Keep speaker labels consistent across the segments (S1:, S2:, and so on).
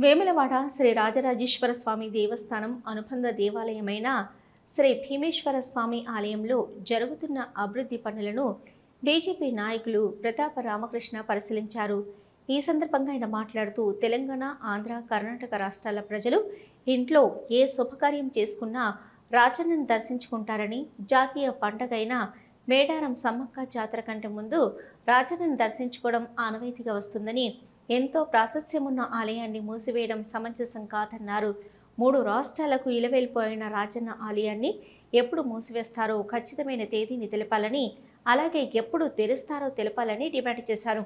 S1: వేములవాడ శ్రీ రాజరాజేశ్వర స్వామి దేవస్థానం అనుబంధ దేవాలయమైన శ్రీ భీమేశ్వర స్వామి ఆలయంలో జరుగుతున్న అభివృద్ధి పనులను బీజేపీ నాయకులు ప్రతాప రామకృష్ణ పరిశీలించారు. ఈ సందర్భంగా ఆయన మాట్లాడుతూ తెలంగాణ, ఆంధ్ర, కర్ణాటక రాష్ట్రాల ప్రజలు ఇంట్లో ఏ శుభకార్యం చేసుకున్నా రాజన్నను దర్శించుకుంటారని, జాతీయ పండగైన మేడారం సమ్మక్క జాతర కంటే ముందు రాజన్నను దర్శించుకోవడం ఆనవాయితీగా వస్తుందని, ఎంతో ప్రాశస్త్యమున్న ఆలయాన్ని మూసివేయడం సమంజసం కాదన్నారు. 3 రాష్ట్రాలకు ఇలవెల్లిపోయిన రాజన్న ఆలయాన్ని ఎప్పుడు మూసివేస్తారో ఖచ్చితమైన తేదీని తెలపాలని, అలాగే ఎప్పుడు తెరుస్తారో తెలపాలని డిమాండ్ చేశారు.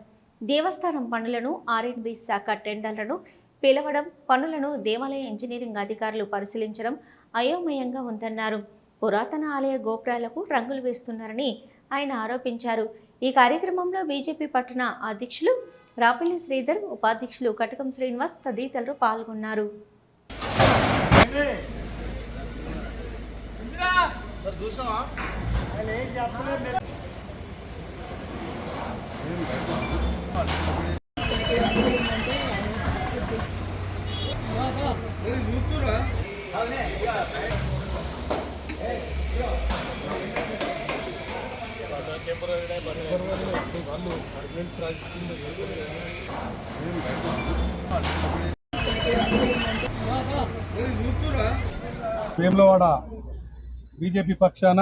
S1: దేవస్థానం పనులను R&B శాఖ టెండర్లను పిలవడం, పనులను దేవాలయ ఇంజనీరింగ్ అధికారులు పరిశీలించడం అయోమయంగా ఉందన్నారు. పురాతన ఆలయ గోపురాలకు రంగులు వేస్తున్నారని ఆయన ఆరోపించారు. ఈ కార్యక్రమంలో బీజేపీ పట్టణ అధ్యక్షులు రాపిల్లి శ్రీధర్, ఉపాధ్యక్షులు కటకం శ్రీనివాస్ తదితరులు పాల్గొన్నారు.
S2: వేములవాడ బీజేపీ పక్షాన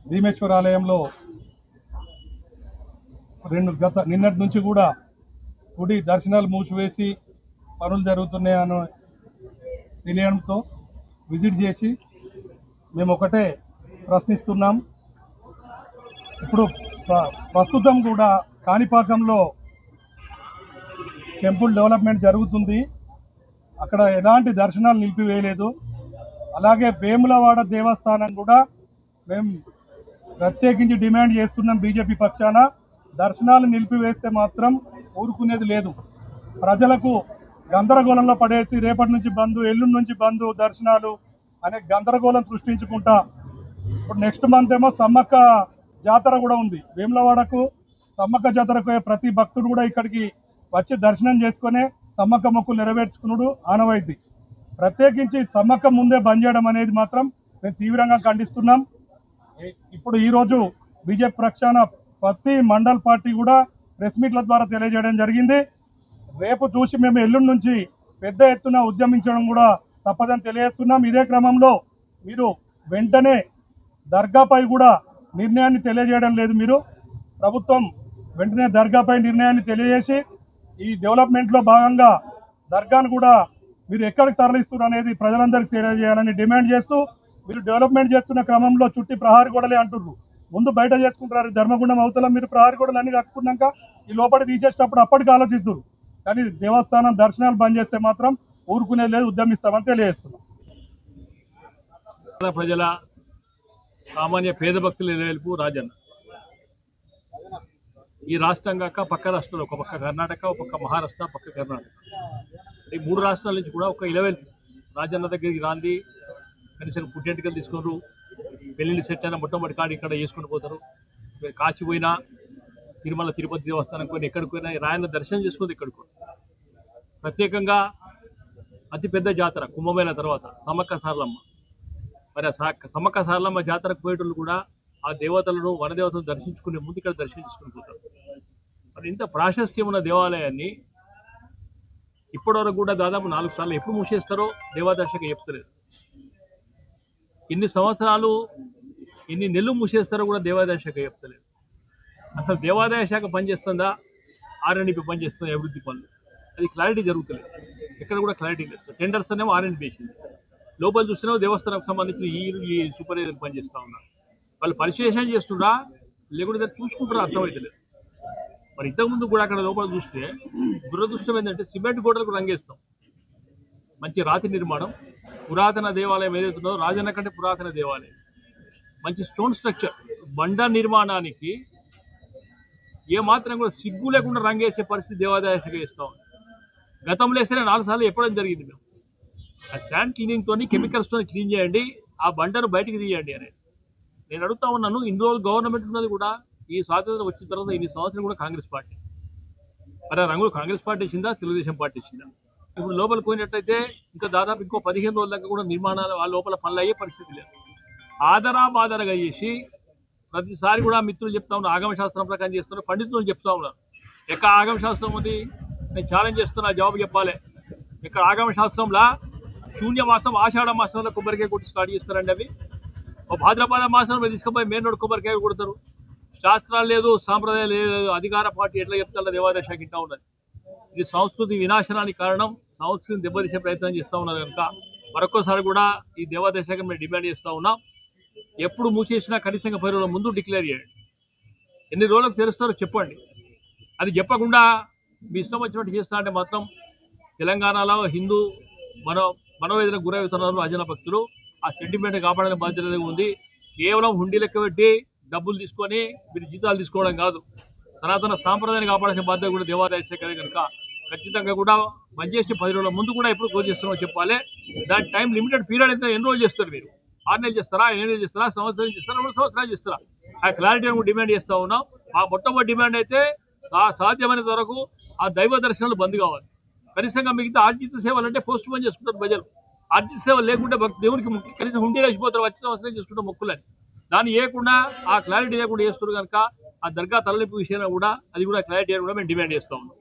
S2: భీమేశ్వర ఆలయంలో నిన్నటి నుంచి కూడా గుడి దర్శనాలు మూసివేసి పనులు జరుగుతున్నాయని తెలియడంతో విజిట్ చేసి మేము ఒకటే ప్రశ్నిస్తున్నాం. ఇప్పుడు ప్రస్తుతం కూడా కాణిపాకంలో టెంపుల్ డెవలప్మెంట్ జరుగుతుంది. అక్కడ ఎలాంటి దర్శనాలు నిలిపివేయలేదు. అలాగే వేములవాడ దేవస్థానం కూడా మేము ప్రత్యేకించి డిమాండ్ చేస్తున్నాం. బీజేపీ పక్షాన దర్శనాలు నిలిపివేస్తే మాత్రం ఊరుకునేది లేదు. ప్రజలకు గందరగోళంలో పడేసి రేపటి నుంచి బంద్, ఎల్లుండి నుంచి బంద్, దర్శనాలు అనే గందరగోళం సృష్టించుకుంటా ఇప్పుడు నెక్స్ట్ మంత్ ఏమో సమ్మక్క జాతర కూడా ఉంది. వేములవాడకు సమ్మక్క జాతరకు ప్రతి భక్తుడు కూడా ఇక్కడికి వచ్చి దర్శనం చేసుకునే సమ్మక్క మొక్కులు నెరవేర్చుకున్నాడు ఆనవాయితీ. ప్రత్యేకించి సమ్మక్క ముందే బంద్ చేయడం అనేది మాత్రం మేము తీవ్రంగా ఖండిస్తున్నాం. ఇప్పుడు ఈరోజు బీజేపీ పక్షాన ప్రతి మండల్ పార్టీ కూడా ప్రెస్ మీట్ల ద్వారా తెలియజేయడం జరిగింది. రేపు చూసి మేము ఎల్లుండి నుంచి పెద్ద ఎత్తున ఉద్యమించడం కూడా తప్పదని తెలియజేస్తున్నాం. ఇదే క్రమంలో మీరు వెంటనే దర్గాపై కూడా నిర్ణయాన్ని తెలియజేయడం లేదు. మీరు ప్రభుత్వం వెంటనే దర్గాపై నిర్ణయాన్ని తెలియజేసి ఈ డెవలప్మెంట్లో భాగంగా దర్గాను కూడా మీరు ఎక్కడికి తరలిస్తున్నారు అనేది ప్రజలందరికీ తెలియజేయాలని డిమాండ్ చేస్తూ, మీరు డెవలప్మెంట్ చేస్తున్న క్రమంలో చుట్టి ప్రహారీ గోడలే అంటున్నారు. ముందు బయట చేసుకుంటారు. ధర్మగుండం అవతల మీరు ప్రహారీ గోడలు అన్ని కట్టుకున్నాక ఈ లోపలి తీసేటప్పుడు అప్పటికి ఆలోచిస్తారు. కానీ దేవస్థానం దర్శనాలు బంద్ చేస్తే మాత్రం ఊరుకునే లేదు, ఉద్యమిస్తామని తెలియజేస్తున్నాం.
S3: ప్రజల సామాన్య పేద భక్తుల నిలవెల్పు రాజన్న. ఈ రాష్ట్రం కాక పక్క రాష్ట్రాలు, ఒక పక్క కర్ణాటక, ఒక పక్క మహారాష్ట్ర, పక్క కర్ణాటక, ఈ 3 రాష్ట్రాల నుంచి కూడా ఒక ఇలవెల్పు రాజన్న దగ్గరికి రాంది. కనీసం పుట్టెంటికలు తీసుకున్నారు, పెళ్లిళ్ళు సెట్ అయినా మొట్టమొదటి కాడి ఇక్కడ చేసుకుని పోతారు. కాశీ పోయినా, తిరుమల తిరుపతి దేవస్థానం పోయినా, ఎక్కడికి పోయినా రాయన్న దర్శనం చేసుకుంది. ఇక్కడికి ప్రత్యేకంగా అతిపెద్ద జాతర కుంభమేళ తర్వాత సమ్మక్క సారలమ్మ. మరి ఆ సమ్మక్క సారలమ్మ జాతరకు పోయేటోళ్ళు కూడా ఆ దేవతలను, వనదేవతలను దర్శించుకునే ముందు ఇక్కడ దర్శనం చేసుకుని పోతారు. మరి ఇంత ప్రాశస్త్యం ఉన్న దేవాలయాన్ని ఇప్పటివరకు కూడా దాదాపు 4 సార్లు ఎప్పుడు మూసేస్తారో దేవాదాయ శాఖ చెప్తలేదు. ఎన్ని సంవత్సరాలు, ఎన్ని నెలలు మూసేస్తారో కూడా దేవాదాయ శాఖ చెప్తలేదు. అసలు దేవాదాయ శాఖ పనిచేస్తుందా, R&B పనిచేస్తుందా, అభివృద్ధి పనులు, అది క్లారిటీ జరుగుతలేదు. ఎక్కడ కూడా క్లారిటీ లేదు. టెండర్స్ అనేమో R&B వేసింది, లోపల చూసినా దేవస్థానానికి సంబంధించిన ఈ సూపర్వైజర్ పనిచేస్తూ ఉన్నారు. వాళ్ళు పరిశీలన చేస్తుండ్రా లేకుంటే చూసుకుంటారా అర్థమవుతలేదు. మరి ఇంతకుముందు కూడా అక్కడ లోపల చూస్తే దురదృష్టం ఏంటంటే సిమెంట్ గోడలకు రంగేస్తాం. మంచి రాతి నిర్మాణం, పురాతన దేవాలయం ఏదైతే ఉందో రాజన్న కంటే పురాతన దేవాలయం, మంచి స్టోన్ స్ట్రక్చర్, బండ నిర్మాణానికి ఏమాత్రం కూడా సిగ్గు లేకుండా రంగేసే పరిస్థితి దేవాదాయ శాఖ చేస్తూ ఉంది. గతంలో వేస్తేనే 4 సార్లు ఎప్పుడైనా జరిగింది. మేము ఆ శాండ్ క్లీనింగ్తో, కెమికల్స్తో క్లీన్ చేయండి, ఆ బండను బయటికి తీయండి అనేది నేను అడుగుతా ఉన్నాను. ఇన్ని రోజులు గవర్నమెంట్ ఉన్నది కూడా ఈ స్వాతంత్రం వచ్చిన తర్వాత ఇన్ని సంవత్సరం కూడా కాంగ్రెస్ పార్టీ. మరి ఆ రంగులు కాంగ్రెస్ పార్టీ ఇచ్చిందా, తెలుగుదేశం పార్టీ ఇచ్చిందా? ఇప్పుడు లోపలికి పోయినట్టయితే ఇంకా దాదాపు ఇంకో 15 రోజుల దాకా కూడా నిర్మాణాలు ఆ లోపల పనులు అయ్యే పరిస్థితి లేదు. ఆదరా బాదరగా చేసి ప్రతిసారి కూడా మిత్రులు చెప్తా ఉన్నారు ఆగమ శాస్త్రం ప్రకారం చేస్తున్నారు, పండితులు చెప్తా ఉన్నారు. ఎక్కడ ఆగమ శాస్త్రం ఉంది, నేను ఛాలెంజ్ చేస్తున్నా, జవాబు చెప్పాలి. ఇక్కడ ఆగమ శాస్త్రంలో శూన్య మాసం ఆషాఢ మాసంలో కొబ్బరికాయ కొట్టి స్టార్ట్ చేస్తారండి. అవి ఒక భాద్రపద మాసంలో తీసుకుపోయి మెయిన్ రోడ్ కొబ్బరికాయ కొడతారు. శాస్త్రాలు లేదు, సాంప్రదాయం లేదు, అధికార పార్టీ ఎట్లా చెప్తారో దేవాదాయ శాఖ ఇంటా ఉన్నది. ఇది సంస్కృతి వినాశనానికి కారణం, సంస్కృతిని దెబ్బతీసే ప్రయత్నం చేస్తూ ఉన్నారు కనుక మరొకసారి కూడా ఈ దేవాదాయ శాఖ మేము డిమాండ్ చేస్తూ ఉన్నాం. ఎప్పుడు మూసేసినా కనీసంగా 10 రోజుల ముందు డిక్లేర్ చేయండి. ఎన్ని రోజులకు తెరుస్తారో చెప్పండి. అది చెప్పకుండా మీ ఇష్టం వచ్చినట్టు చేస్తా అంటే మాత్రం తెలంగాణలో హిందూ మనోవేదనకు గురవుతున్నారు అజన భక్తులు. ఆ సెంటిమెంట్ కాపాడనే బాధ్యత ఉంది. కేవలం హుండీ లెక్క పెట్టి డబ్బులు తీసుకొని మీరు జీతాలు తీసుకోవడం కాదు, సనాతన సాంప్రదాయాన్ని కాపాడాల్సిన బాధ్యత కూడా దేవాదాయ శాఖ కనుక ఖచ్చితంగా కూడా పనిచేసి 10 రోజుల ముందు కూడా ఎప్పుడు క్లోజ్ చేస్తామో చెప్పాలి. దాని టైం లిమిటెడ్ పీరియడ్ ఎంత ఎన్ని రోజులు చేస్తారు మీరు? 6 నెలలు చేస్తారా, 8 నెలలు చేస్తారా, సంవత్సరం చేస్తారా, 2 సంవత్సరాలు చేస్తారా? ఆ క్లారిటీ డిమాండ్ చేస్తూ ఉన్నాం. ఆ మొట్టమొదటి డిమాండ్ అయితే సాధ్యమైనంత వరకు ఆ దైవ దర్శనాలు బంద్ కావాలి. కనీసంగా మిగతా ఆర్జిత సేవలు అంటే పోస్ట్ పోన్ చేసుకుంటారు ప్రజలు. ఆర్జిత సేవలు లేకుంటే దేవునికి కనీసం హుండీ వేసిపోతారు, వచ్చే సంవత్సరం చేసుకుంటే మొక్కులని. దాన్ని చేయకుండా ఆ క్లారిటీ లేకుండా చేస్తున్నారు కనుక ఆ దర్గా తరలింపు విషయంలో కూడా అది కూడా క్లారిటీ కూడా మేము డిమాండ్ చేస్తూ ఉన్నాం.